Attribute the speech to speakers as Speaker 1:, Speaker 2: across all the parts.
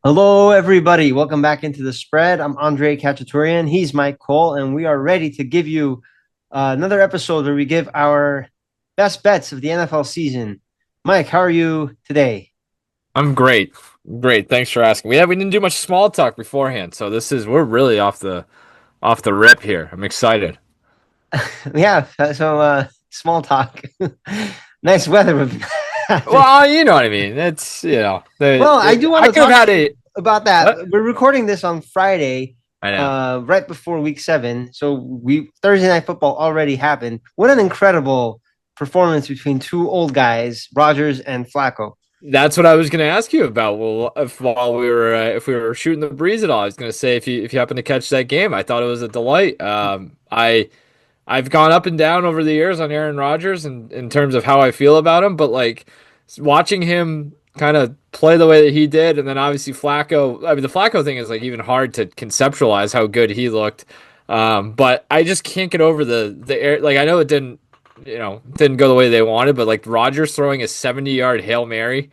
Speaker 1: Hello, everybody. Welcome back into the spread. I'm Andre Khatchaturian. He's Mike Cole, and we are ready to give you another episode where we give our best bets of the NFL season. Mike, how are you today?
Speaker 2: I'm great. Great. Thanks for asking. We didn't do much small talk beforehand, so we're really off the rip here. I'm excited.
Speaker 1: Yeah, so small talk. Nice weather we've been having.
Speaker 2: Well, you know what I mean.
Speaker 1: Well, I do want
Speaker 2: I
Speaker 1: to
Speaker 2: could have
Speaker 1: talk
Speaker 2: had a
Speaker 1: about that.
Speaker 2: what?
Speaker 1: We're recording this on Friday,
Speaker 2: I know.
Speaker 1: right before week 7. So we Thursday night football already happened. What an incredible performance between two old guys, Rogers and Flacco.
Speaker 2: That's what I was going to ask you about. Well, if we were shooting the breeze at all, I was going to say if you happen to catch that game, I thought it was a delight. I've gone up and down over the years on Aaron Rodgers and in terms of how I feel about him, but like watching him kind of play the way that he did, and then obviously Flacco. I mean, the Flacco thing is like even hard to conceptualize how good he looked. But I just can't get over the air. Like I know it didn't go the way they wanted, but like Rodgers throwing a 70-yard Hail Mary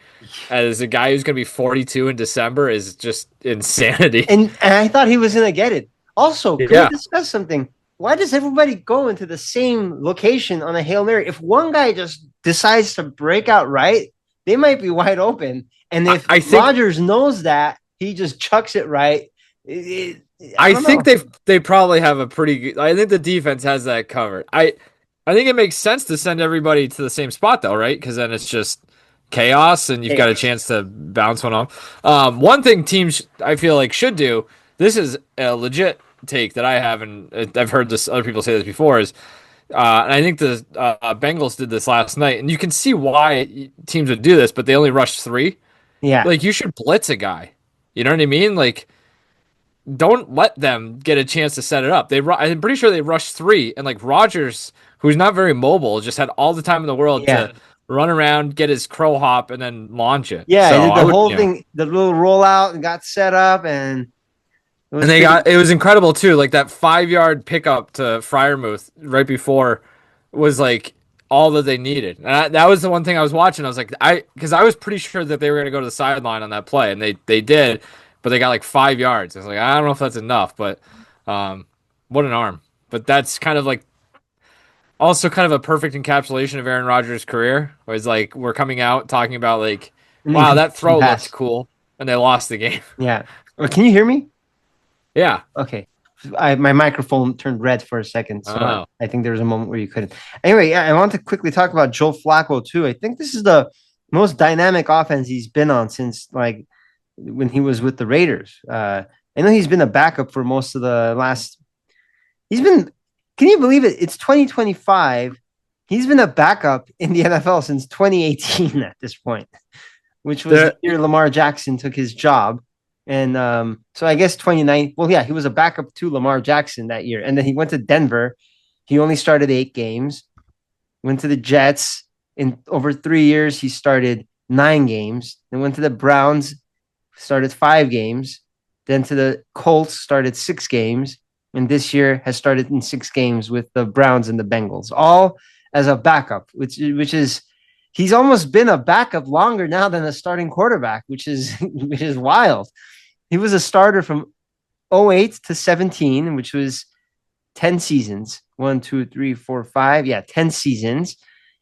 Speaker 2: as a guy who's going to be 42 in December is just insanity.
Speaker 1: And I thought he was going to get it. Also, can we
Speaker 2: Yeah,
Speaker 1: discuss something? Why does everybody go into the same location on a Hail Mary? If one guy just decides to break out right, they might be wide open. And
Speaker 2: I,
Speaker 1: if
Speaker 2: I think
Speaker 1: Rogers knows that, he just chucks it right. I
Speaker 2: I
Speaker 1: don't
Speaker 2: think
Speaker 1: know.
Speaker 2: they probably have a pretty good. I think the defense has that covered. I think it makes sense to send everybody to the same spot though, right? Because then it's just chaos, and you've got a
Speaker 1: Chaos.
Speaker 2: chance to bounce one off. One thing teams I feel like should do. This is a legit take that I have, and I've heard this other people say this before. And I think the Bengals did this last night, and you can see why teams would do this, but they only rushed three.
Speaker 1: Yeah.
Speaker 2: Like you should blitz a guy. You know what I mean? Like don't let them get a chance to set it up. I'm pretty sure they rushed three, and like Rogers, who's not very mobile, just had all the time in the world
Speaker 1: Yeah.
Speaker 2: to run around, get his crow hop, and then launch it.
Speaker 1: Yeah. I
Speaker 2: So
Speaker 1: did
Speaker 2: I
Speaker 1: the
Speaker 2: would,
Speaker 1: whole thing, the little rollout and got set up, and it
Speaker 2: and
Speaker 1: was
Speaker 2: they
Speaker 1: pretty.
Speaker 2: got it was incredible too. Like that 5 yard pickup to Fryermuth right before was like all that they needed. And that was the one thing I was watching. I was like, because I was pretty sure that they were going to go to the sideline on that play, and they did, but they got like 5 yards. I was like, I don't know if that's enough, but what an arm. But that's kind of like also kind of a perfect encapsulation of Aaron Rodgers' career. Where it's like we're coming out talking about like,
Speaker 1: An
Speaker 2: wow, that
Speaker 1: incomplete
Speaker 2: throw looked
Speaker 1: pass.
Speaker 2: cool, and they lost the game.
Speaker 1: Yeah. Can you hear me?
Speaker 2: Yeah.
Speaker 1: Okay. My microphone turned red for a second, so
Speaker 2: Oh.
Speaker 1: I think there was a moment where you couldn't. Anyway, yeah, I want to quickly talk about Joe Flacco too. I think this is the most dynamic offense he's been on since like when he was with the Raiders. I know he's been a backup for most of the last. He's been. Can you believe it? It's 2025. He's been a backup in the NFL since 2018 at this point, which was the
Speaker 2: The
Speaker 1: year Lamar Jackson took his job. And so I guess 29. Well, yeah, he was a backup to Lamar Jackson that year. And then he went to Denver. He only started 8 games, went to the Jets. In over 3 years, he started 9 games. Then went to the Browns, started 5 games. Then to the Colts, started 6 games. And this year has started in 6 games with the Browns and the Bengals, all as a backup, which is he's almost been a backup longer now than a starting quarterback, which is wild. He was a starter from '08 to 17, which was 10 seasons. One, two, three, four, five. Yeah, 10 seasons.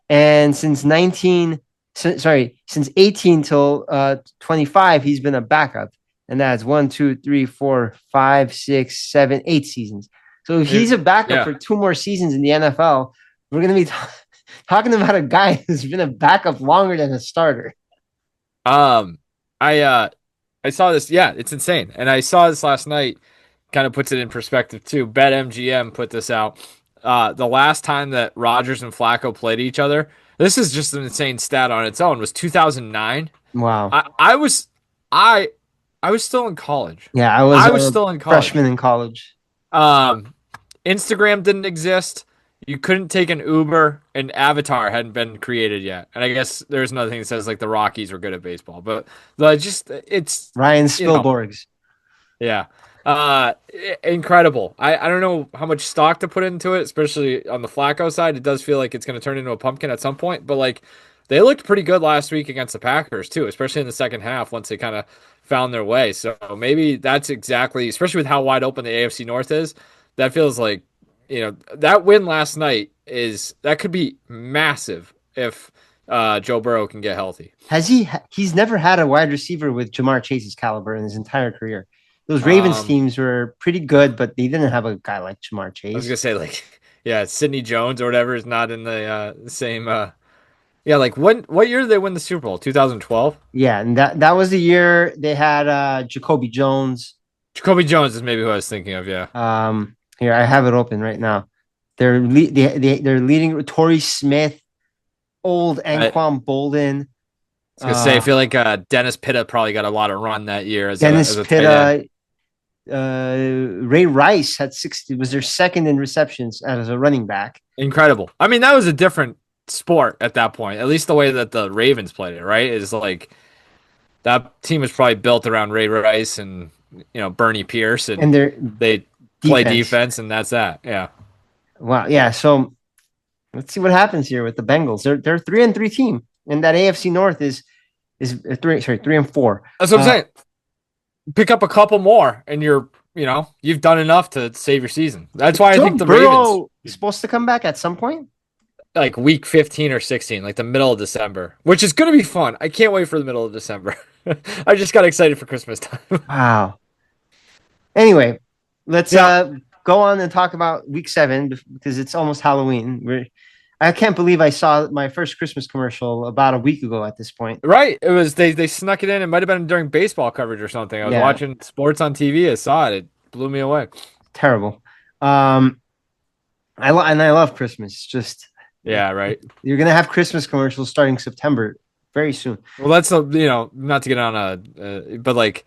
Speaker 1: And since 18 till 25, he's been a backup. And that's one, two, three, four, five, six, seven, 8 seasons. So if he's a backup
Speaker 2: yeah.
Speaker 1: for 2 more seasons in the NFL, we're going to be talking about a guy who's been a backup longer than a starter.
Speaker 2: Um, I saw this. Yeah, it's insane, and I saw this last night. Kind of puts it in perspective too. BetMGM put this out. The last time that Rodgers and Flacco played each other, this is just an insane stat on its own. Was 2009.
Speaker 1: Wow.
Speaker 2: I was I I was still in college.
Speaker 1: Yeah, I was
Speaker 2: I was
Speaker 1: a
Speaker 2: still in college.
Speaker 1: freshman in college.
Speaker 2: Um, Instagram didn't exist. You couldn't take an Uber, and Avatar hadn't been created yet. And I guess there's another thing that says like the Rockies were good at baseball, but it's
Speaker 1: Ryan
Speaker 2: you know
Speaker 1: Spielborgs.
Speaker 2: yeah, incredible. I don't know how much stock to put into it, especially on the Flacco side. It does feel like it's going to turn into a pumpkin at some point, but like they looked pretty good last week against the Packers too, especially in the second half once they kind of found their way. So maybe that's exactly, especially with how wide open the AFC North is, that feels like, that win last night that could be massive if Joe Burrow can get healthy.
Speaker 1: He's never had a wide receiver with Jamar Chase's caliber in his entire career. Those Ravens
Speaker 2: Um,
Speaker 1: teams were pretty good, but they didn't have a guy like Jamar
Speaker 2: I was
Speaker 1: Chase.
Speaker 2: gonna say like, yeah, Sidney Jones or whatever is not in the same. Yeah, like what year did they win the Super Bowl? 2012.
Speaker 1: Yeah, and that was the year they had Jacoby Jones.
Speaker 2: Jacoby Jones is maybe who I was thinking of. Yeah,
Speaker 1: Here I have it open right now. They're leading Torrey Smith, old
Speaker 2: I
Speaker 1: Anquan Bolden,
Speaker 2: was gonna say I feel like Dennis Pitta probably got a lot of run that year as
Speaker 1: Dennis
Speaker 2: a tight end.
Speaker 1: Pitta, Ray Rice had 60. Was their second in receptions as a running back.
Speaker 2: Incredible. I mean, that was a different sport at that point. At least the way that the Ravens played it, right? Is like that team was probably built around Ray Rice and Bernie Pierce, and
Speaker 1: And their
Speaker 2: they play
Speaker 1: defense.
Speaker 2: defense, and that's that. Yeah.
Speaker 1: Wow. Yeah. So let's see what happens here with the Bengals. They're 3-3 team, and that AFC North is 3-4.
Speaker 2: That's what I'm saying. Pick up a couple more, and you've done enough to save your season. That's why I think the Ravens,
Speaker 1: Burrow is supposed to come back at some point.
Speaker 2: like week 15 or 16, like the middle of December, which is going to be fun. I can't wait for the middle of December. I just got excited for Christmas time.
Speaker 1: Wow. Anyway, let's
Speaker 2: Yeah.
Speaker 1: go on and talk about week 7 because it's almost Halloween. I can't believe I saw my first Christmas commercial about a week ago at this point.
Speaker 2: Right. It was they snuck it in. It might have been during baseball coverage or something. I was
Speaker 1: Yeah,
Speaker 2: watching sports on TV. I saw it. It blew me away.
Speaker 1: terrible. Um, I love Christmas. It's just
Speaker 2: Yeah, right.
Speaker 1: you're gonna have Christmas commercials starting September very soon.
Speaker 2: Well, that's not to get on but like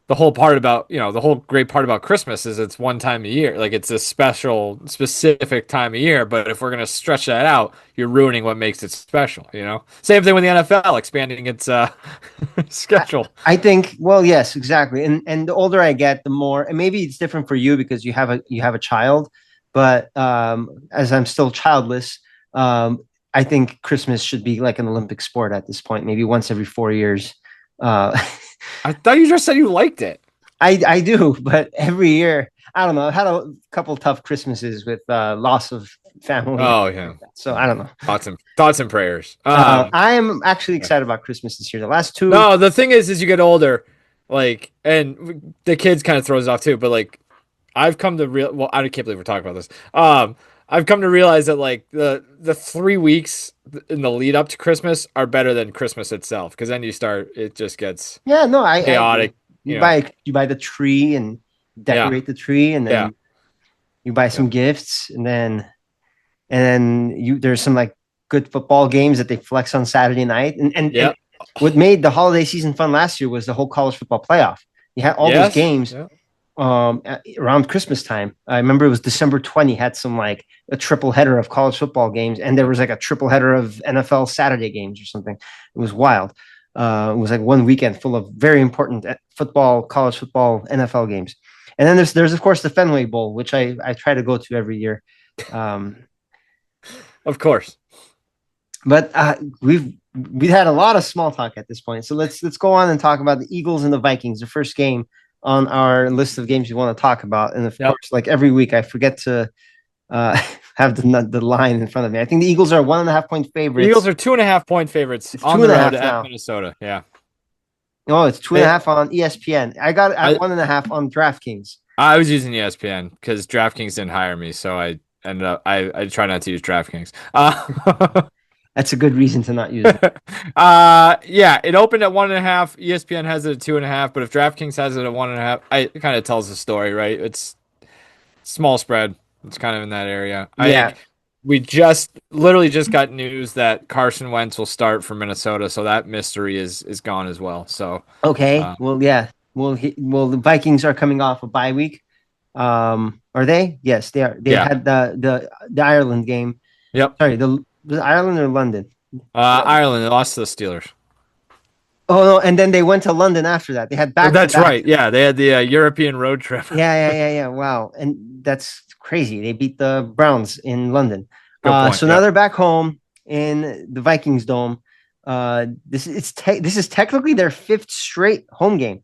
Speaker 2: the whole part about, the whole great part about Christmas is it's one time a year. Like it's a special, specific time of year. But if we're going to stretch that out, you're ruining what makes it special, Same thing with the NFL expanding its schedule.
Speaker 1: I think, well, yes, exactly. And the older I get, the more, and maybe it's different for you because you have a child, but as I'm still childless, I think Christmas should be like an Olympic sport at this point, maybe once every 4 years. Uh,
Speaker 2: I thought you just said you liked it.
Speaker 1: I do, but every year, I don't know. I've had a couple tough Christmases with loss of family.
Speaker 2: Oh yeah.
Speaker 1: So I don't know.
Speaker 2: Thoughts and prayers.
Speaker 1: I am actually excited about Christmas this year. The last two.
Speaker 2: No, the thing is, as you get older, like, and the kids kind of throws it off too. But like, I've come to real. Well, I can't believe we're talking about this. I've come to realize that like the 3 weeks in the lead up to Christmas are better than Christmas itself because then it just gets
Speaker 1: Yeah, no,
Speaker 2: chaotic.
Speaker 1: you buy the tree and decorate the tree, and then
Speaker 2: Yeah.
Speaker 1: you buy some gifts, and then there's some like good football games that they flex on Saturday night, and what made the holiday season fun last year was the whole college football playoff. You had all those games around Christmas time. I remember it was December 20 had some like a triple header of college football games, and there was like a triple header of NFL Saturday games or something. It was wild. It was like one weekend full of very important football, college football, NFL games. And then there's of course the Fenway Bowl, which I try to go to every year.
Speaker 2: Of course.
Speaker 1: But we've had a lot of small talk at this point, so let's go on and talk about the Eagles and the Vikings, the first game on our list of games we want to talk about. And of course, like every week, I forget to have the line in front of me. I think the Eagles are 1.5-point favorites.
Speaker 2: The Eagles are 2.5-point favorites on the road at Minnesota. Yeah.
Speaker 1: Oh, it's 2.5 on ESPN. I got it at 1.5 on DraftKings.
Speaker 2: I was using ESPN because DraftKings didn't hire me, so I ended up I try not to use DraftKings.
Speaker 1: That's a good reason to not use it.
Speaker 2: Yeah, it opened at 1.5. ESPN has it at 2.5, but if DraftKings has it at 1.5, it kind of tells the story, right? It's small spread. It's kind of in that area.
Speaker 1: Yeah.
Speaker 2: We literally just got news that Carson Wentz will start for Minnesota, so that mystery is gone as well. So
Speaker 1: okay, well, yeah, well, the Vikings are coming off a bye week. Are they? Yes, they are. They had the Ireland game.
Speaker 2: Yep.
Speaker 1: Sorry, was it Ireland or London?
Speaker 2: Ireland. They lost to the Steelers.
Speaker 1: Oh no, and then they went to London after that. They had back.
Speaker 2: That's right. Yeah, they had the European road trip.
Speaker 1: Yeah. Wow, and that's crazy. They beat the Browns in London.
Speaker 2: Good point,
Speaker 1: so now they're back home in the Vikings dome. This is technically their fifth straight home game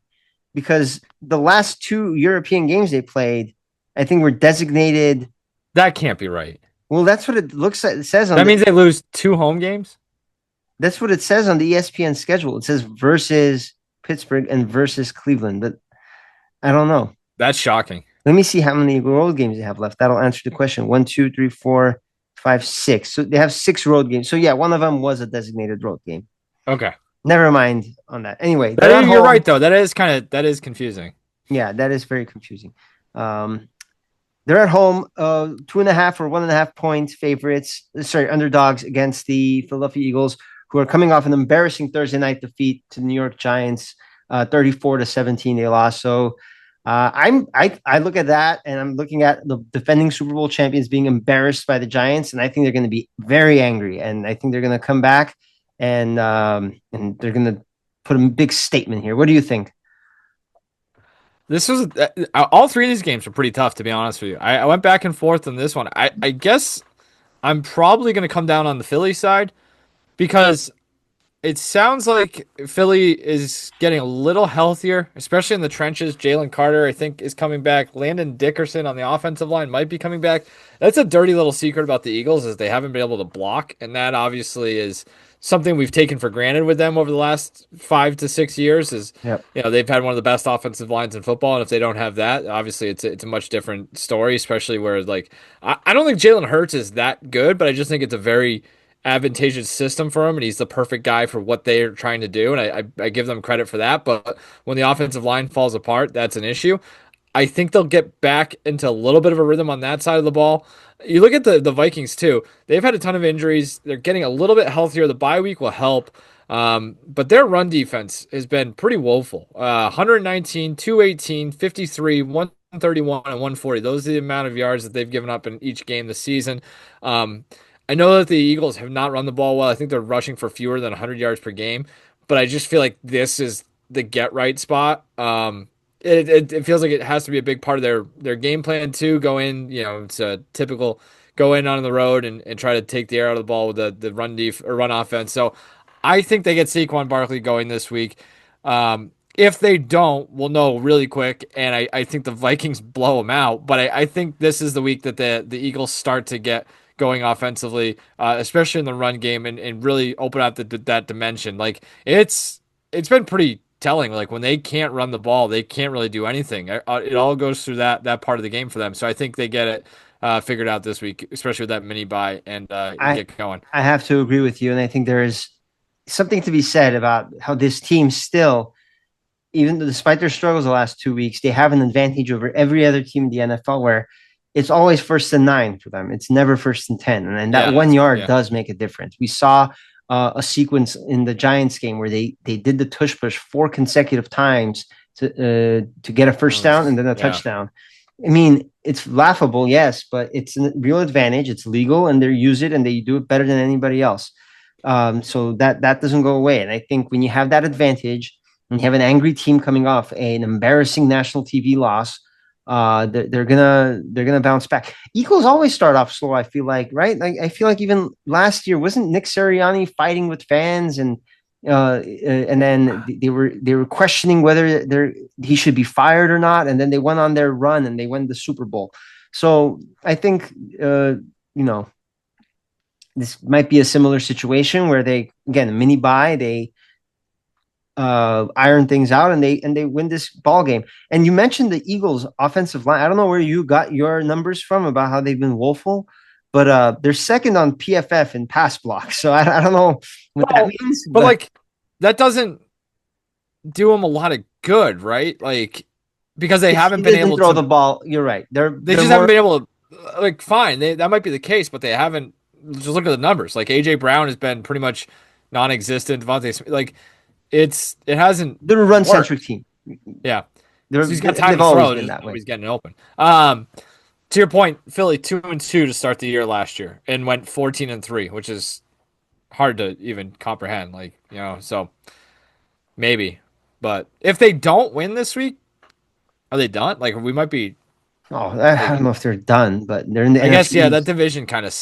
Speaker 1: because the last two European games they played, I think, were designated.
Speaker 2: That can't be right.
Speaker 1: Well, that's what it looks like. It says on
Speaker 2: That
Speaker 1: the.
Speaker 2: means they lose two home games?
Speaker 1: That's what it says on the ESPN schedule. It says versus Pittsburgh and versus Cleveland, but I don't know.
Speaker 2: That's shocking.
Speaker 1: Let me see how many road games they have left. That'll answer the question. One, two, three, four, five, six. So they have six road games. So yeah, one of them was a designated road game.
Speaker 2: Okay.
Speaker 1: Never mind on that. Anyway, they're at
Speaker 2: That, you're
Speaker 1: home.
Speaker 2: right though. That is confusing.
Speaker 1: Yeah, that is very confusing. Um, they're at home, 2.5 or 1.5 points favorites. Sorry, underdogs against the Philadelphia Eagles, who are coming off an embarrassing Thursday night defeat to the New York Giants, 34-17. They lost. So I look at that and I'm looking at the defending Super Bowl champions being embarrassed by the Giants, and I think they're going to be very angry, and I think they're going to come back and they're going to put a big statement here. What do you think?
Speaker 2: This was all three of these games were pretty tough, to be honest with you. I went back and forth on this one. I guess I'm probably going to come down on the Philly side because it sounds like Philly is getting a little healthier, especially in the trenches. Jalen Carter, I think, is coming back. Landon Dickerson on the offensive line might be coming back. That's a dirty little secret about the Eagles is they haven't been able to block, and that obviously is something we've taken for granted with them over the last 5 to 6 years. Is
Speaker 1: Yep.
Speaker 2: they've had one of the best offensive lines in football, and if they don't have that, obviously it's a much different story. Especially where like I don't think Jalen Hurts is that good, but I just think it's a very advantageous system for him, and he's the perfect guy for what they're trying to do. And I give them credit for that. But when the offensive line falls apart, that's an issue. I think they'll get back into a little bit of a rhythm on that side of the ball. You look at the Vikings too. They've had a ton of injuries. They're getting a little bit healthier. The bye week will help. But their run defense has been pretty woeful. 119, 218, 53, 131, and 140. Those are the amount of yards that they've given up in each game this season. Um, I know that the Eagles have not run the ball well. I think they're rushing for fewer than 100 yards per game, but I just feel like this is the get right spot. It feels like it has to be a big part of their game plan too. Go in, it's a typical go in on the road and try to take the air out of the ball with the run offense. So I think they get Saquon Barkley going this week. If they don't, we'll know really quick, and I think the Vikings blow them out. But I think this is the week that the Eagles start to get going offensively, especially in the run game, and really open up that dimension. Like it's been pretty telling. Like when they can't run the ball, they can't really do anything. It all goes through that part of the game for them. So I think they get it figured out this week, especially with that mini bye and
Speaker 1: I
Speaker 2: get going.
Speaker 1: I have to agree with you, and I think there is something to be said about how this team still, even though despite their struggles the last 2 weeks, they have an advantage over every other team in the NFL where it's always 1st and 9 for them. It's never 1st and 10. And that
Speaker 2: Yeah,
Speaker 1: 1 yard
Speaker 2: yeah.
Speaker 1: does make a difference. We saw a sequence in the Giants game where they did the tush push 4 consecutive times to get a first down and then a
Speaker 2: Yeah.
Speaker 1: touchdown. I mean, it's laughable, yes, but it's a real advantage. It's legal, and they use it, and they do it better than anybody else. So that doesn't go away. And I think when you have that advantage, and you have an angry team coming off an embarrassing national TV loss, they're gonna bounce back. Eagles always start off slow. I feel like, right? Like I feel like even last year wasn't Nick Sirianni fighting with fans and then they were questioning whether he should be fired or not, and then they went on their run and they won the Super Bowl. So I think you know this might be a similar situation where they again a mini buy they iron things out and they win this ball game. And you mentioned the Eagles offensive line. I don't know where you got your numbers from about how they've been woeful, but they're second on PFF in pass blocks. So I don't know what that
Speaker 2: Well,
Speaker 1: means,
Speaker 2: but
Speaker 1: but
Speaker 2: like that doesn't do them a lot of good, right? Like because they
Speaker 1: he
Speaker 2: haven't been
Speaker 1: doesn't
Speaker 2: able
Speaker 1: throw
Speaker 2: to.
Speaker 1: the ball. You're right. They're
Speaker 2: They
Speaker 1: they're
Speaker 2: just haven't
Speaker 1: more.
Speaker 2: been able to. Like, fine, that might be the case, but they haven't. Just look at the numbers. Like AJ Brown has been pretty much non-existent. Devontae Smith, like it hasn't
Speaker 1: They're a run centric
Speaker 2: worked.
Speaker 1: team.
Speaker 2: Yeah, so he's got time
Speaker 1: They've
Speaker 2: to
Speaker 1: always
Speaker 2: throw.
Speaker 1: been
Speaker 2: Just
Speaker 1: that way.
Speaker 2: nobody's getting open. To your point, Philly 2-2 to start the year last year and went 14-3, which is hard to even comprehend. Like so maybe, but if they don't win this week, are they done? Like we might be
Speaker 1: Oh, I
Speaker 2: like
Speaker 1: don't know if they're done, but they're in the
Speaker 2: I guess
Speaker 1: NFC
Speaker 2: yeah, that
Speaker 1: East.
Speaker 2: division kind of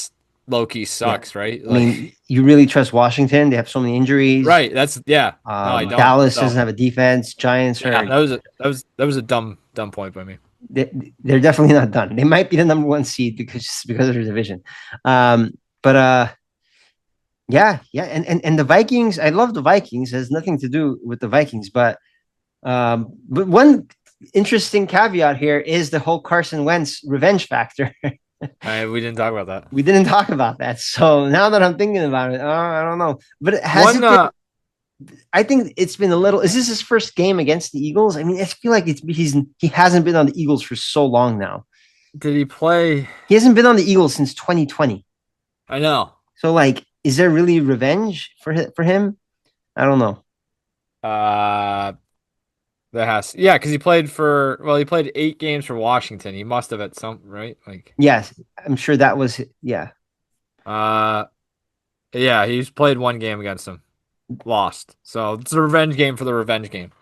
Speaker 2: low key
Speaker 1: Yeah.
Speaker 2: sucks, right?
Speaker 1: I mean, you really trust Washington? They have so many injuries.
Speaker 2: Right. That's yeah. No, I don't.
Speaker 1: Dallas
Speaker 2: So
Speaker 1: doesn't have a defense. Giants
Speaker 2: yeah,
Speaker 1: are
Speaker 2: that was a dumb point by me.
Speaker 1: they're definitely not done. They might be the number one seed because of their division. But yeah, and the Vikings. I love the Vikings. It has nothing to do with the Vikings, but one interesting caveat here is the whole Carson Wentz revenge factor.
Speaker 2: We didn't talk about that.
Speaker 1: We didn't talk about that. So now that I'm thinking about it, I don't know. But has
Speaker 2: One
Speaker 1: it been? I think it's been a little. Is this his first game against the Eagles? I mean, I feel like he hasn't been on the Eagles for so long now.
Speaker 2: did he play?
Speaker 1: He hasn't been on the Eagles since 2020.
Speaker 2: I know.
Speaker 1: So like, is there really revenge for him? I don't know.
Speaker 2: Uh that has yeah, because he played 8 games for Washington. He must have at some right? Like
Speaker 1: Yes, I'm sure that was yeah.
Speaker 2: uh yeah, he's played 1 game against him. Lost. So it's a revenge game for the revenge game.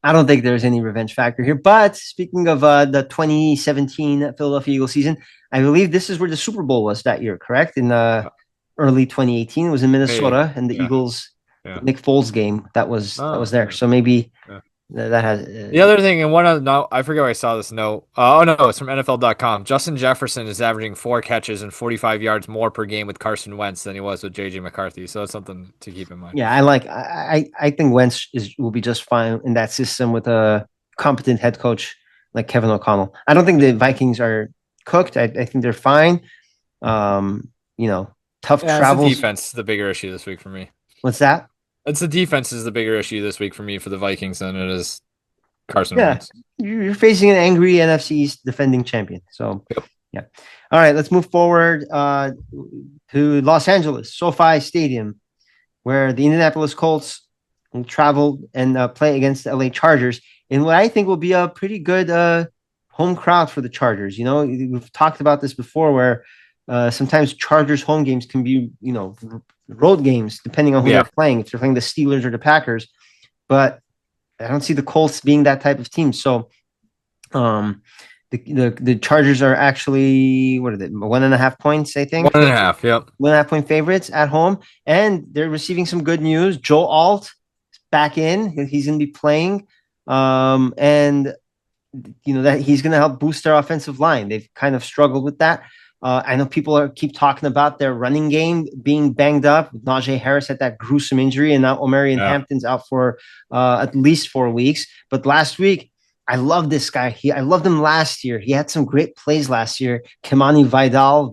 Speaker 1: I don't think there's any revenge factor here. But speaking of the 2017 Philadelphia Eagles season, I believe this is where the Super Bowl was that year, correct? In
Speaker 2: Uh,
Speaker 1: early 2018, it was in
Speaker 2: Maybe.
Speaker 1: Minnesota, and the
Speaker 2: Yeah.
Speaker 1: Eagles, the
Speaker 2: Yeah.
Speaker 1: Nick Foles game that was
Speaker 2: Oh,
Speaker 1: there.
Speaker 2: yeah.
Speaker 1: So maybe
Speaker 2: Yeah.
Speaker 1: that has
Speaker 2: The other thing, and one other note, I forget where I saw this note. Oh no, it's from NFL.com. Justin Jefferson is averaging 4 catches and 45 yards more per game with Carson Wentz than he was with JJ McCarthy. So that's something to keep in mind.
Speaker 1: yeah. I think Wentz will be just fine in that system with a competent head coach like Kevin O'Connell. I don't think the Vikings are cooked. I think they're fine. Um, you know, tough
Speaker 2: Yeah, it's the
Speaker 1: travels.
Speaker 2: defense, the bigger issue this week for me.
Speaker 1: What's that?
Speaker 2: It's the defense is the bigger issue this week for me for the Vikings than it is Carson
Speaker 1: Yeah,
Speaker 2: Wentz.
Speaker 1: you're facing an angry NFC East defending champion. So,
Speaker 2: Yep.
Speaker 1: yeah. All right, let's move forward to Los Angeles, SoFi Stadium, where the Indianapolis Colts will travel and play against the LA Chargers in what I think will be a pretty good home crowd for the Chargers. You know, we've talked about this before, where sometimes Chargers home games can be, road games depending on who they're
Speaker 2: Yeah.
Speaker 1: playing. If they're playing the Steelers or the Packers, but I don't see the Colts being that type of team. So, um, the Chargers are actually what are they? 1.5 points, I
Speaker 2: One
Speaker 1: think.
Speaker 2: and a half. Yep.
Speaker 1: 1.5 point favorites at home, and they're receiving some good news. Joe Alt is back in; he's going to be playing, and that he's going to help boost their offensive line. They've kind of struggled with that. I know people keep talking about their running game being banged up. Najee Harris had that gruesome injury, and now Omarion
Speaker 2: Yeah.
Speaker 1: Hampton's out for at least 4 weeks. But last week, I love this guy. I loved him last year. He had some great plays last year. Kimani Vidal.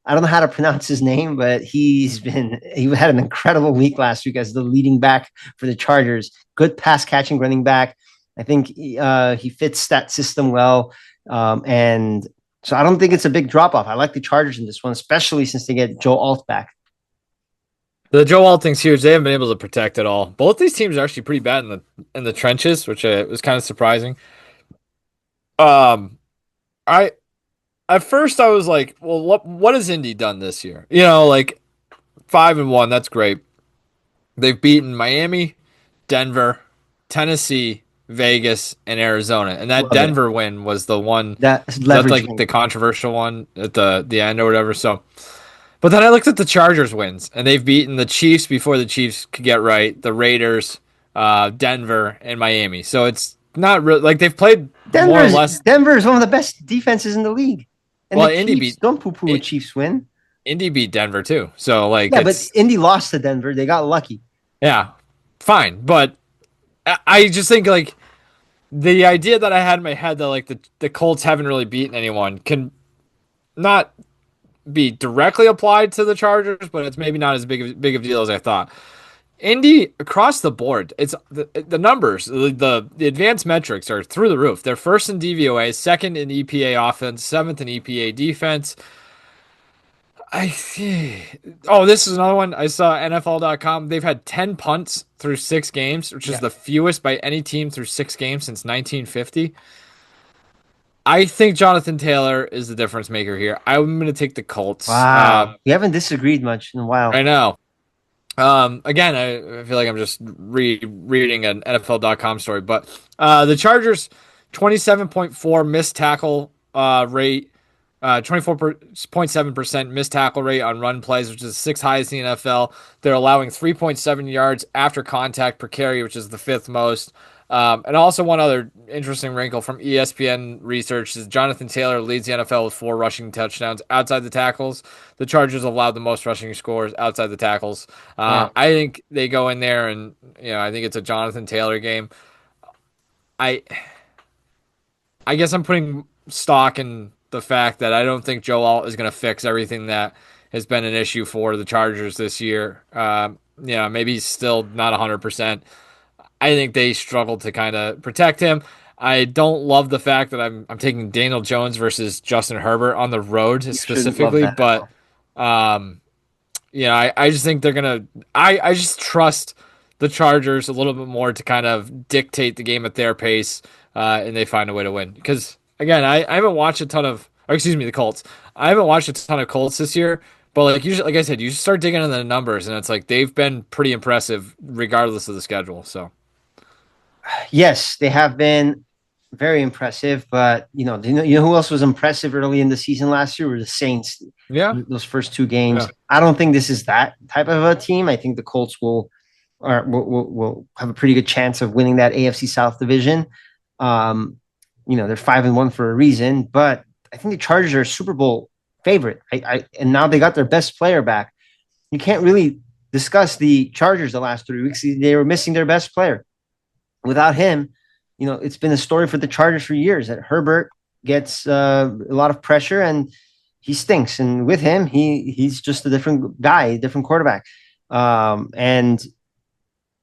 Speaker 1: I don't know how to pronounce his name, but he had an incredible week last week as the leading back for the Chargers. Good pass catching running back. I think he fits that system well, and so I don't think it's a big drop off. I like the Chargers in this one, especially since they get Joe Alt back.
Speaker 2: The Joe Alt thing's huge. They haven't been able to protect at all. Both these teams are actually pretty bad in the trenches, which was kind of surprising. I At first I was like, well, what has Indy done this year? Like 5-1. That's great. They've beaten Miami, Denver, Tennessee, Vegas, and Arizona. And that
Speaker 1: Love it.
Speaker 2: Denver win was the one
Speaker 1: That's
Speaker 2: that's
Speaker 1: leverage
Speaker 2: like
Speaker 1: game.
Speaker 2: the controversial one at the end or whatever. So, but then I looked at the Chargers wins, and they've beaten the Chiefs before the Chiefs could get right, the Raiders, Denver, and Miami. So it's not really like they've played more or less.
Speaker 1: Denver is one of the best defenses in the league, and
Speaker 2: Well,
Speaker 1: the Chiefs don't poo poo a Chiefs win.
Speaker 2: Indy beat Denver too. So like
Speaker 1: Yeah, but Indy lost to Denver. They got lucky.
Speaker 2: yeah, fine. But I just think like the idea that I had in my head that like the Colts haven't really beaten anyone can not be directly applied to the Chargers, but it's maybe not as big of a deal as I thought. Indy across the board, it's the numbers, the advanced metrics are through the roof. They're first in DVOA, second in EPA offense, seventh in EPA defense. This is another one. I saw NFL.com. They've had 10 punts through 6 games, which is the fewest by any team through 6 games since 1950. I think Jonathan Taylor is the difference maker here. I'm going to take the Colts.
Speaker 1: Wow. We haven't disagreed much in a while.
Speaker 2: I know. Again, I feel like I'm just reading an NFL.com story, but the Chargers 27.4 missed tackle rate. 24.7% missed tackle rate on run plays, which is the sixth highest in the NFL. They're allowing 3.7 yards after contact per carry, which is the fifth most. And also one other interesting wrinkle from ESPN research is Jonathan Taylor leads the NFL with 4 rushing touchdowns outside the tackles. The Chargers allowed the most rushing scores outside the tackles.
Speaker 1: Wow.
Speaker 2: I think they go in there and I think it's a Jonathan Taylor game. I I guess I'm putting stock in the fact that I don't think Joe Alt is going to fix everything that has been an issue for the Chargers this year. Maybe he's still not 100%. I think they struggled to kind of protect him. I don't love the fact that I'm taking Daniel Jones versus Justin Herbert on the road
Speaker 1: You shouldn't love
Speaker 2: specifically,
Speaker 1: that at
Speaker 2: but
Speaker 1: all.
Speaker 2: um, I just think they're gonna. I just trust the Chargers a little bit more to kind of dictate the game at their pace, and they find a way to win. Because again, I haven't watched a ton of, or excuse me, the Colts. I haven't watched a ton of Colts this year, but like I said, you start digging into the numbers, and it's like they've been pretty impressive regardless of the schedule. So
Speaker 1: Yes, they have been very impressive, but you know who else was impressive early in the season last year were the Saints.
Speaker 2: yeah,
Speaker 1: Those first two games.
Speaker 2: yeah,
Speaker 1: I don't think this is that type of a team. I think the Colts will have a pretty good chance of winning that AFC South division. They're 5-1 for a reason, but I think the Chargers are a Super Bowl favorite. And now they got their best player back. You can't really discuss the Chargers the last 3 weeks. They were missing their best player. Without him, it's been a story for the Chargers for years that Herbert gets a lot of pressure and he stinks. And with him, he's just a different guy, a different quarterback. And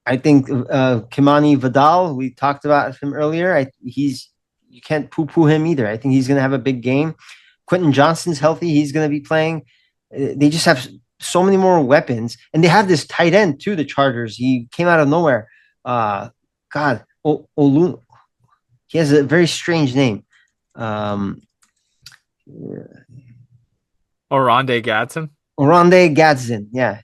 Speaker 1: I think Kimani Vidal, we talked about him earlier. You can't poo-poo him either. I think he's going to have a big game. Quentin Johnston's healthy. He's going to be playing. They just have so many more weapons. And they have this tight end, too, the Chargers. He came out of nowhere. Olun. He has a very strange name.
Speaker 2: Oronde Gadsden.
Speaker 1: Oronde Gadsden. Yeah.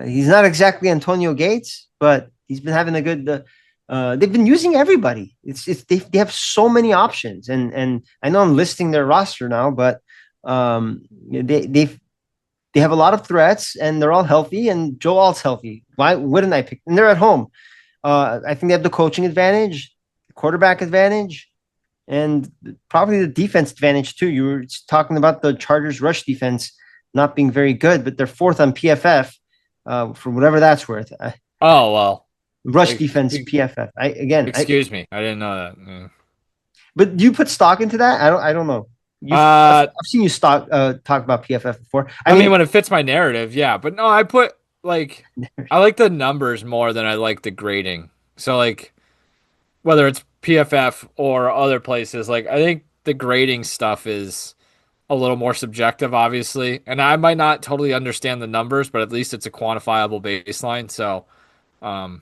Speaker 1: He's not exactly Antonio Gates, but he's been having a good. They've been using everybody. They have so many options, and I know I'm listing their roster now, but they have a lot of threats, and they're all healthy, and Joe Alt's healthy. Why wouldn't I pick? And they're at home. I think they have the coaching advantage, the quarterback advantage, and probably the defense advantage too. You were talking about the Chargers' rush defense not being very good, but they're fourth on PFF. For whatever that's worth.
Speaker 2: Oh well,
Speaker 1: Rush defense PFF.
Speaker 2: Excuse me, I didn't know that.
Speaker 1: But do you put stock into that? I don't know. I've seen you talk about PFF before.
Speaker 2: I mean, when it fits my narrative, yeah. But no, I put I like the numbers more than I like the grading. So like whether it's PFF or other places, like I think the grading stuff is a little more subjective, obviously. And I might not totally understand the numbers, but at least it's a quantifiable baseline. So,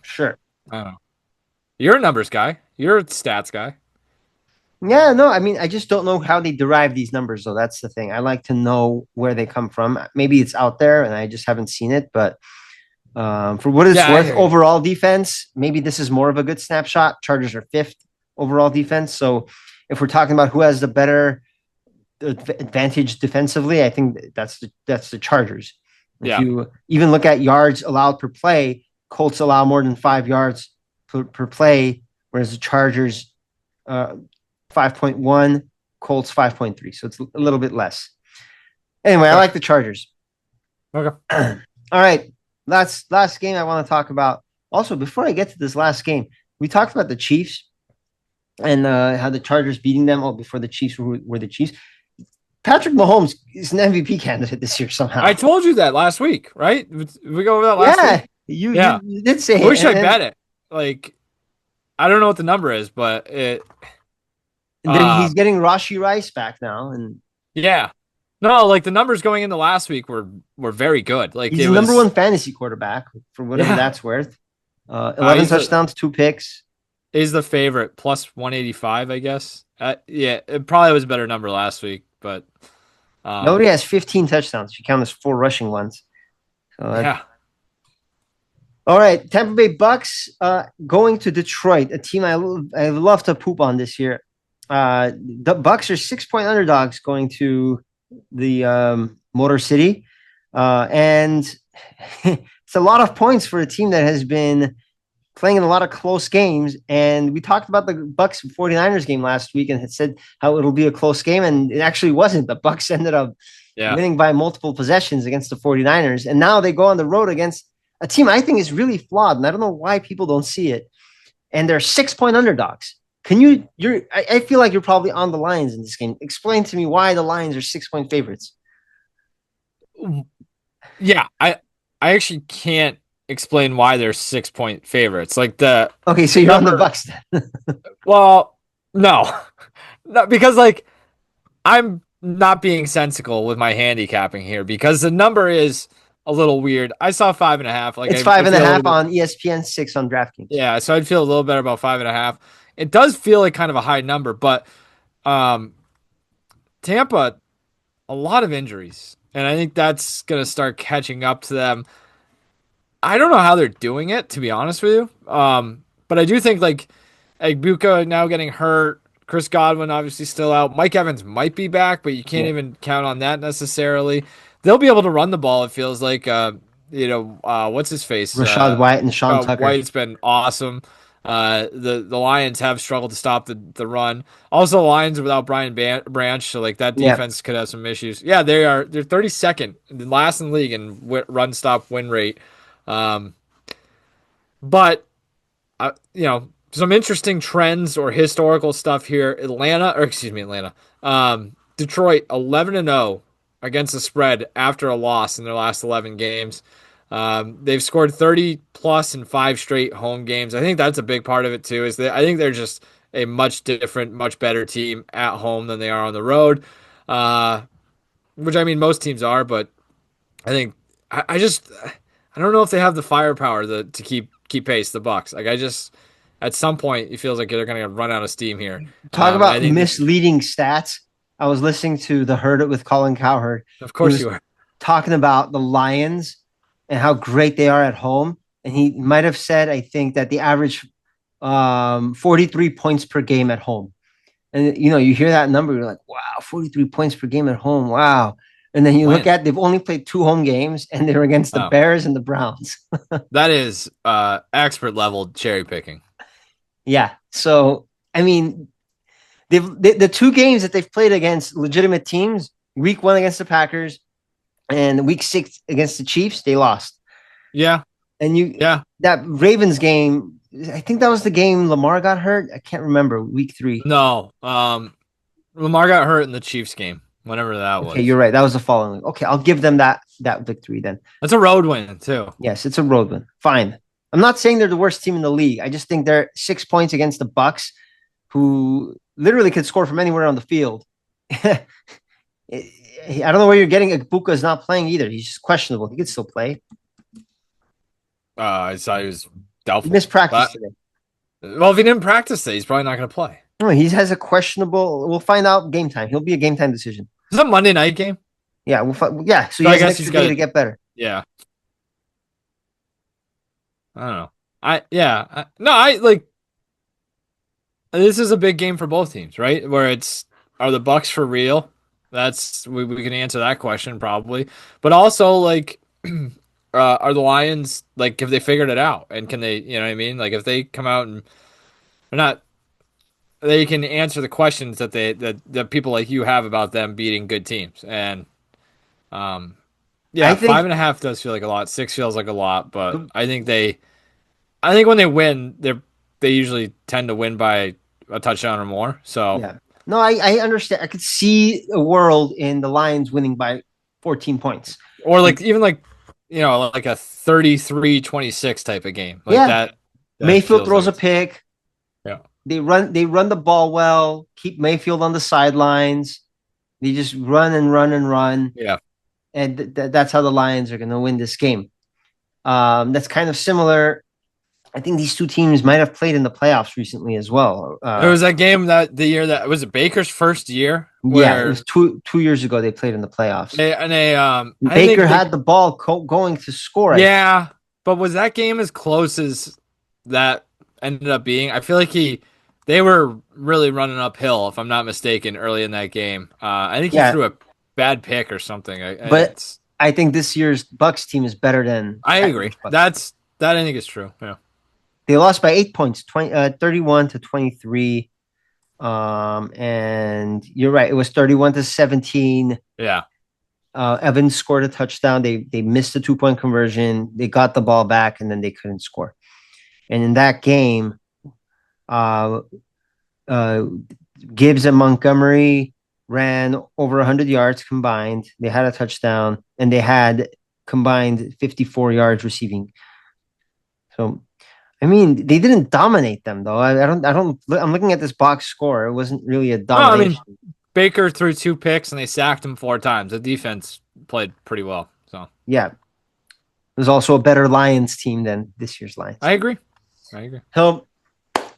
Speaker 1: sure.
Speaker 2: I don't know. You're a numbers guy. You're a stats guy.
Speaker 1: Yeah, no, I mean, I just don't know how they derive these numbers, though. That's the thing. I like to know where they come from. Maybe it's out there and I just haven't seen it, but for what it's worth, overall defense, maybe this is more of a good snapshot. Chargers are fifth overall defense. So if we're talking about who has the better advantage defensively, I think that's the Chargers. If you even look at yards allowed per play, Colts allow more than 5 yards per play, whereas the Chargers 5.1, Colts 5.3. So it's a little bit less. Anyway, I like the Chargers.
Speaker 2: Okay.
Speaker 1: All right. Last game I want to talk about. Also, before I get to this last game, we talked about the Chiefs and how the Chargers beating them before the Chiefs were the Chiefs. Patrick Mahomes is an MVP candidate this year somehow.
Speaker 2: I told you that last week, right? We go over that last week.
Speaker 1: You did say
Speaker 2: I wish I bet it. Like, I don't know what the number is, but it.
Speaker 1: And then he's getting Rashee Rice back now, and
Speaker 2: yeah, no, like the numbers going into last week were very good. Like
Speaker 1: he's the number one fantasy quarterback for whatever that's worth. 11 touchdowns, 2 picks.
Speaker 2: Is the favorite plus 185, I guess. Yeah, it probably was a better number last week, but
Speaker 1: nobody has 15 touchdowns. If you count as 4 rushing ones. So
Speaker 2: yeah.
Speaker 1: All right, Tampa Bay Bucs going to Detroit, a team I love to poop on this year. The Bucs are 6-point underdogs going to the Motor City, and it's a lot of points for a team that has been playing in a lot of close games. And we talked about the Bucs 49ers game last week and had said how it'll be a close game, and it actually wasn't. The Bucs ended up
Speaker 2: Yeah.
Speaker 1: winning by multiple possessions against the 49ers, and now they go on the road against a team I think is really flawed, and I don't know why people don't see it. And they're 6 point underdogs. Can you? I feel like you're probably on the Lions in this game. Explain to me why the Lions are 6 point favorites.
Speaker 2: Yeah, I actually can't explain why they're 6 point favorites. Like the
Speaker 1: Okay, so you're on the
Speaker 2: number,
Speaker 1: Bucs then.
Speaker 2: well, no. No, because like I'm not being sensical with my handicapping here because the number is a little weird. I saw 5.5. Like
Speaker 1: It's
Speaker 2: I
Speaker 1: five and a
Speaker 2: feel a little
Speaker 1: half
Speaker 2: bit,
Speaker 1: on ESPN, six on DraftKings.
Speaker 2: yeah, so I'd feel a little better about 5.5. It does feel like kind of a high number, but um Tampa, a lot of injuries. And I think that's gonna start catching up to them. I don't know how they're doing it, to be honest with you. But I do think like Buka now getting hurt, Chris Godwin obviously still out. Mike Evans might be back, but you can't
Speaker 1: Yeah,
Speaker 2: even count on that necessarily. They'll be able to run the ball. It feels like, what's his face?
Speaker 1: Rashad White and Sean Tucker.
Speaker 2: White's been awesome. The Lions have struggled to stop the run. Also, Lions without Brian Branch, so like that
Speaker 1: Yeah,
Speaker 2: defense could have some issues. Yeah, they're 32nd, last in the league in run stop win rate. Um, but some interesting trends or historical stuff here. Atlanta. Detroit 11-0 against the spread after a loss in their last 11 games. They've scored 30 plus in five straight home games. I think that's a big part of it too. I think they're just a much different, much better team at home than they are on the road. Uh, which I mean most teams are, but I think I don't know if they have the firepower to keep pace the Bucs. Like I just at some point it feels like they're gonna run out of steam here.
Speaker 1: talk
Speaker 2: I
Speaker 1: about
Speaker 2: think
Speaker 1: misleading stats. I was listening to the Herd It with Colin Cowherd.
Speaker 2: of
Speaker 1: He
Speaker 2: course
Speaker 1: was
Speaker 2: you are.
Speaker 1: talking about the Lions and how great they are at home. And he might have said, I think, that the average 43 points per game at home. And you hear that number, you're like, wow, 43 points per game at home. Wow. And then you look
Speaker 2: When?
Speaker 1: at they've only played two home games and they're against the
Speaker 2: Oh,
Speaker 1: Bears and the Browns.
Speaker 2: that is expert level cherry picking.
Speaker 1: Yeah. So I mean, the two games that they've played against legitimate teams, week one against the Packers and week six against the Chiefs, they lost.
Speaker 2: Yeah,
Speaker 1: And
Speaker 2: yeah.
Speaker 1: that Ravens game, I think that was the game Lamar got hurt. I can't remember week three.
Speaker 2: No. Lamar got hurt in the Chiefs game, whenever that
Speaker 1: Okay,
Speaker 2: was.
Speaker 1: you're right. That was the following week. Okay, I'll give them that victory then.
Speaker 2: That's a road win too.
Speaker 1: Yes, it's a road win. Fine. I'm not saying they're the worst team in the league. I just think they're 6 points against the Bucs, who literally could score from anywhere on the field. I don't know where you're getting. Ibuka is not playing either. He's just questionable. He could still play.
Speaker 2: I saw he was
Speaker 1: He
Speaker 2: doubtful.
Speaker 1: missed practice
Speaker 2: But
Speaker 1: today.
Speaker 2: well, if he didn't practice it, he's probably not going to play.
Speaker 1: No, he has a questionable. We'll find out game time. He'll be a game time decision.
Speaker 2: Is it a Monday night game?
Speaker 1: Yeah, yeah. So he
Speaker 2: So I
Speaker 1: has an
Speaker 2: guess he's
Speaker 1: extra
Speaker 2: got
Speaker 1: day
Speaker 2: to.
Speaker 1: to get better.
Speaker 2: Yeah. I don't know. No, I like this is a big game for both teams, right? Where it's are the Bucks for real? We can answer that question probably, but also like are the Lions like have they figured it out and can they you know what I mean like if they come out and they're not they can answer the questions that people like you have about them beating good teams and um
Speaker 1: I
Speaker 2: yeah
Speaker 1: think
Speaker 2: 5.5 does feel like a lot 6 feels like a lot but I think when they win, they usually tend to win by a touchdown or more. So,
Speaker 1: yeah. No, I understand. I could see a world in the Lions winning by 14 points.
Speaker 2: or like even like like a 33-26 type of game. Like
Speaker 1: Yeah.
Speaker 2: that
Speaker 1: Mayfield
Speaker 2: feels like
Speaker 1: throws a
Speaker 2: it's
Speaker 1: pick.
Speaker 2: yeah.
Speaker 1: They run the ball well, keep Mayfield on the sidelines. They just run and run and run.
Speaker 2: Yeah.
Speaker 1: And that's how the Lions are going to win this game. That's kind of similar. I think these two teams might have played in the playoffs recently as well.
Speaker 2: There was that game that the year that was it Baker's first year
Speaker 1: Yeah, it
Speaker 2: where
Speaker 1: was two years ago they played in the playoffs.
Speaker 2: they I
Speaker 1: Baker
Speaker 2: think
Speaker 1: had the ball going to score.
Speaker 2: yeah, but was that game as close as that ended up being? I feel like they were really running uphill if I'm not mistaken early in that game. I think he
Speaker 1: Yeah,
Speaker 2: threw a bad pick or something.
Speaker 1: But I think this year's Bucs team is better than
Speaker 2: I agree.
Speaker 1: Bucs.
Speaker 2: That I think is true. Yeah.
Speaker 1: They lost by 8 points, 31-23. And you're right. It was 31-17.
Speaker 2: Yeah.
Speaker 1: Evans scored a touchdown. They missed a 2-point conversion. They got the ball back, and then they couldn't score. And in that game, Gibbs and Montgomery ran over 100 yards combined. They had a touchdown, and they had combined 54 yards receiving. So, I mean, they didn't dominate them though. I'm looking at this box score. It wasn't really a domination.
Speaker 2: I mean, Baker threw 2 picks and they sacked him 4 times. The defense played pretty well. So
Speaker 1: yeah, there's also a better Lions team than this year's Lions.
Speaker 2: I agree.
Speaker 1: So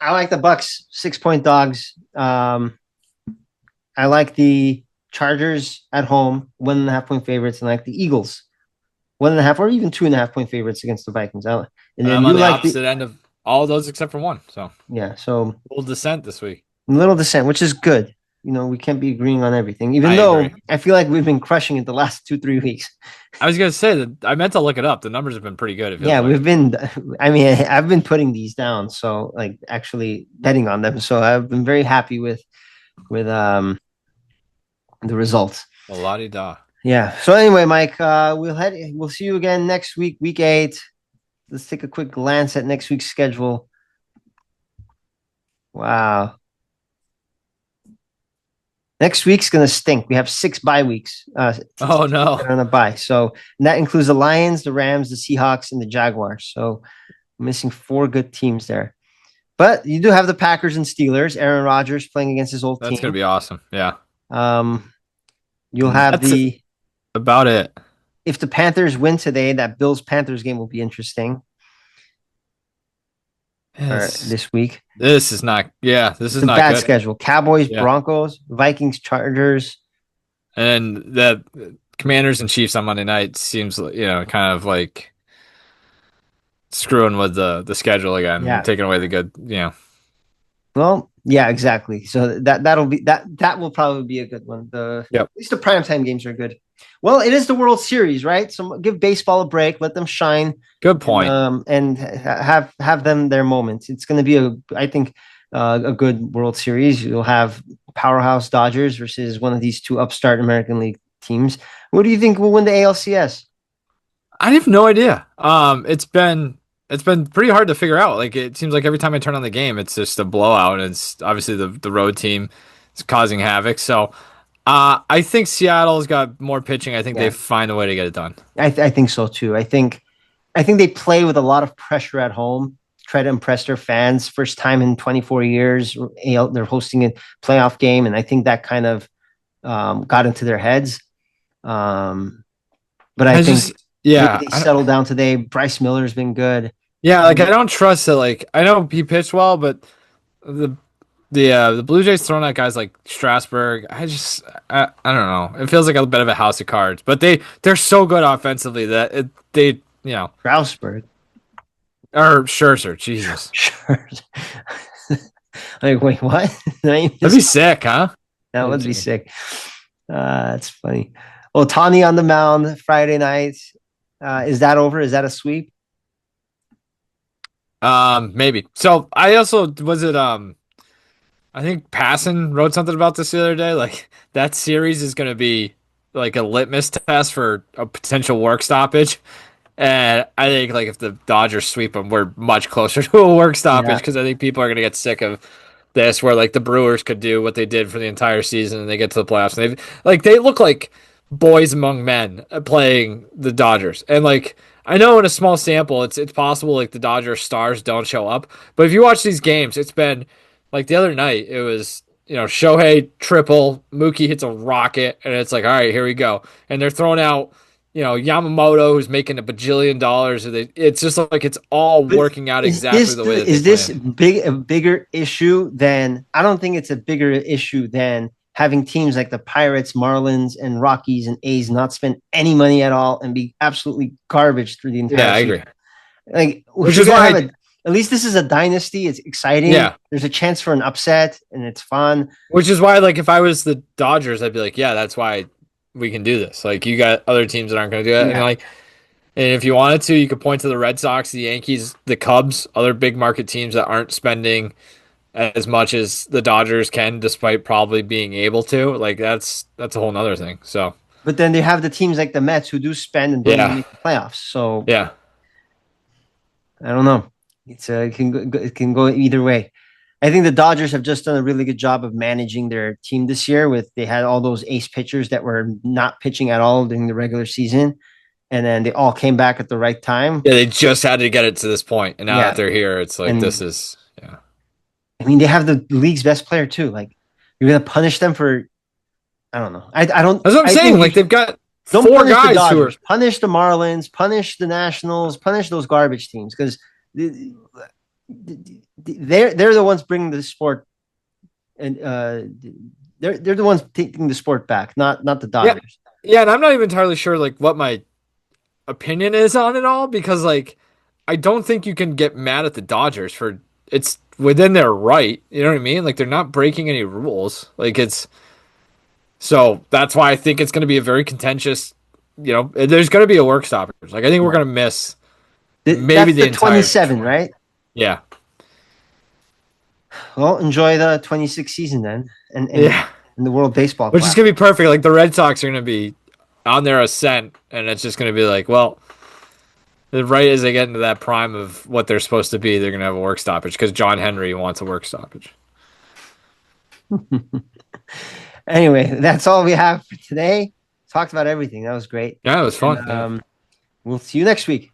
Speaker 1: I like the Bucs 6-point dogs. I like the Chargers at home 1.5-point favorites, and I like the Eagles 1.5 or even 2.5-point favorites against the Vikings. And
Speaker 2: then I'm on the opposite end of all of those except for one. So
Speaker 1: yeah, so
Speaker 2: little dissent this week.
Speaker 1: Little dissent, which is good. You know, we can't be agreeing on everything, even though I feel like we've been crushing it the last 2-3 weeks.
Speaker 2: I was gonna say that I meant to look it up. The numbers have been pretty good.
Speaker 1: Yeah, we've been. I mean, I've been putting these down, so like actually betting on them. So I've been very happy with the results.
Speaker 2: La-di-da.
Speaker 1: Yeah. So anyway, Mike, we'll see you again next week, week 8. Let's take a quick glance at next week's schedule. Wow. Next week's going to stink. We have 6 bye weeks.
Speaker 2: Oh, no.
Speaker 1: On a bye. So that includes the Lions, the Rams, the Seahawks, and the Jaguars. So I'm missing 4 good teams there. But you do have the Packers and Steelers. Aaron Rodgers playing against his old team.
Speaker 2: That's going to be awesome. Yeah.
Speaker 1: You'll have
Speaker 2: about it.
Speaker 1: If the Panthers win today, that Bills-Panthers game will be interesting. This week.
Speaker 2: This is not not
Speaker 1: bad
Speaker 2: good.
Speaker 1: Schedule. Cowboys, Broncos, Vikings, Chargers.
Speaker 2: And the Commanders and Chiefs on Monday night seems, kind of like screwing with the schedule again, taking away the good,
Speaker 1: Well, yeah, exactly. So that will probably be a good one. At least the primetime games are good. Well, it is the World Series, right? So give baseball a break, let them shine.
Speaker 2: Good point.
Speaker 1: And have them their moments. It's going to be I think a good World Series. You'll have powerhouse Dodgers versus one of these 2 upstart American League teams. What do you think will win the ALCS?
Speaker 2: I have no idea. It's been pretty hard to figure out. Like, it seems like every time I turn on the game, it's just a blowout, and it's obviously the road team is causing havoc. So I think Seattle's got more pitching. I think they find a way to get it done. I
Speaker 1: think so too. I think they play with a lot of pressure at home, try to impress their fans. First time in 24 years, they're hosting a playoff game, and I think that kind of got into their heads. But I think they settled down today. Bryce Miller's been good.
Speaker 2: Yeah, like I don't trust that. Like I know he pitched well, but the Blue Jays throwing out guys like Strasburg, I don't know. It feels like a bit of a house of cards. But they're so good offensively that
Speaker 1: Strasburg
Speaker 2: or Scherzer, Jesus.
Speaker 1: Scherzer. Like, wait, what?
Speaker 2: That'd be sick, huh?
Speaker 1: That would be sick. That's funny. Ohtani on the mound Friday night. Is that over? Is that a sweep?
Speaker 2: Maybe. So I also I think Passan wrote something about this the other day. Like that series is going to be like a litmus test for a potential work stoppage. And I think like if the Dodgers sweep them, we're much closer to a work stoppage because I think people are going to get sick of this. Where like the Brewers could do what they did for the entire season and they get to the playoffs. And they look like boys among men playing the Dodgers. And like I know in a small sample, it's possible like the Dodgers stars don't show up. But if you watch these games, it's been like the other night, it was, Shohei triple, Mookie hits a rocket, and it's like, all right, here we go. And they're throwing out, Yamamoto, who's making $1 bajillion. It's just like it's all working out exactly the way that
Speaker 1: is this a bigger issue than, I don't think it's a bigger issue than having teams like the Pirates, Marlins, and Rockies and A's not spend any money at all and be absolutely garbage through the entire season.
Speaker 2: I agree.
Speaker 1: Like, which is why at least this is a dynasty. It's exciting.
Speaker 2: Yeah.
Speaker 1: There's a chance for an upset, and it's fun.
Speaker 2: Which is why, like, if I was the Dodgers, I'd be like, yeah, that's why we can do this. Like you got other teams that aren't going to do it, and
Speaker 1: Yeah.
Speaker 2: like, and if you wanted to, you could point to the Red Sox, the Yankees, the Cubs, other big market teams that aren't spending as much as the Dodgers can, despite probably being able to. Like that's a whole nother thing. So
Speaker 1: But then they have the teams like the Mets who do spend and don't even
Speaker 2: yeah,
Speaker 1: make the playoffs. So
Speaker 2: yeah,
Speaker 1: I don't know. It can go either way. I think the Dodgers have just done a really good job of managing their team this year. With they had all those ace pitchers that were not pitching at all during the regular season, and then they all came back at the right time.
Speaker 2: yeah. They just had to get it to this point, and now that
Speaker 1: Yeah,
Speaker 2: they're here, it's like this
Speaker 1: and
Speaker 2: is yeah.
Speaker 1: I mean they have the league's best player too. Like you're gonna punish them for I don't know. I don't.
Speaker 2: That's what I'm
Speaker 1: I
Speaker 2: saying.
Speaker 1: think
Speaker 2: Like they've got
Speaker 1: don't
Speaker 2: four
Speaker 1: punish the
Speaker 2: guys who are
Speaker 1: Dodgers, punish the Marlins, punish the Nationals, punish those garbage teams because they're the ones bringing the sport and they're the ones taking the sport back, not the
Speaker 2: yeah,
Speaker 1: Dodgers.
Speaker 2: yeah. And I'm not even entirely sure like what my opinion is on it all because like I don't think you can get mad at the Dodgers for it's within their right. You know what I mean? Like they're not breaking any rules. Like it's so that's why I think it's going to be a very contentious. You know, there's going to be a work stoppage. Like I think we're
Speaker 1: Yeah.
Speaker 2: going to miss maybe
Speaker 1: That's
Speaker 2: the
Speaker 1: the
Speaker 2: entire
Speaker 1: 27,
Speaker 2: 20.
Speaker 1: right?
Speaker 2: Yeah,
Speaker 1: Well, enjoy the 26 season then,
Speaker 2: yeah.
Speaker 1: and the World Baseball
Speaker 2: Which is
Speaker 1: Classic.
Speaker 2: going to be perfect. Like the Red Sox are going to be on their ascent, and it's just going to be like, well, right as they get into that prime of what they're supposed to be, they're going to have a work stoppage because John Henry wants a work stoppage.
Speaker 1: Anyway, that's all we have for today. Talked about everything. That was great.
Speaker 2: Yeah, it was
Speaker 1: And
Speaker 2: fun. Yeah.
Speaker 1: we'll see you next week.